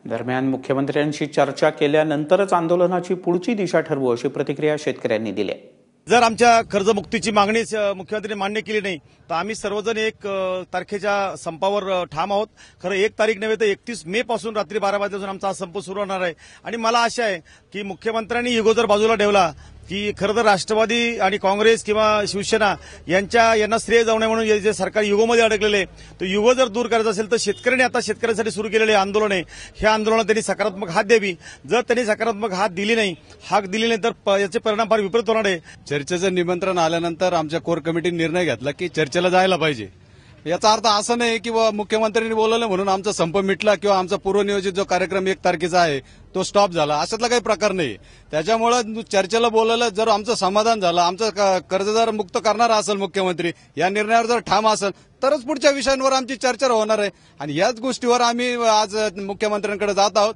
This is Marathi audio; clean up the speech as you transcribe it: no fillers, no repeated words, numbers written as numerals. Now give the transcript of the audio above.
दरम्यान मुख्यमंत्र्यांशी चर्चा केल्यानंतरच आंदोलनाची पुढची दिशा ठरवू अशी प्रतिक्रिया शेतकऱ्यांनी दिली आहे। जर आमच्या कर्जमुक्तीची मागणी मुख्यमंत्र्यांनी मान्य केली नाही तर आम्ही सर्वजण 1 तारखेच्या संपावर ठाम आहोत। खरं 1 तारीख नव्हे तर 31 मे पासून रात्री 12 वाजल्यापासून आमचा हा संप सुरू होणार आहे। आणि मला आशा आहे की मुख्यमंत्र्यांनी इगो जर बाजूला ठेवला की खरं तर राष्ट्रवादी आणि काँग्रेस किंवा शिवसेना यांना श्रेय जाऊ नये म्हणून जे सरकार युगोमध्ये अडकलेले तो युगो जर दूर करायचा असेल तर शेतकऱ्यांनी आता शेतकऱ्यांसाठी सुरू केलेले आंदोलन आहे, ह्या आंदोलनात त्यांनी सकारात्मक हात द्यावी। जर त्यांनी सकारात्मक हात दिली नाही तर याचे परिणाम फार विपरीत होणार आहे। चर्चेचं निमंत्रण आल्यानंतर आमच्या कोर कमिटीने निर्णय घेतला की चर्चेला जायला पाहिजे। याचा अर्थ असा नाही की मुख्यमंत्र्यांनी बोलवलं म्हणून आमचा संप मिटला किंवा आमचा पूर्वनियोजित जो कार्यक्रम 1 तारखेचा आहे तो स्टॉप झाला, अशातला काही प्रकार नाही। त्याच्यामुळे चर्चेला बोलवलं, जर आमचं समाधान झालं, आमचं कर्जदार मुक्त करणारा असेल मुख्यमंत्री, या निर्णयावर जर ठाम असेल तरच पुढच्या विषयांवर आमची चर्चा होणार आहे। आणि याच गोष्टीवर आम्ही आज मुख्यमंत्र्यांकडे जात आहोत।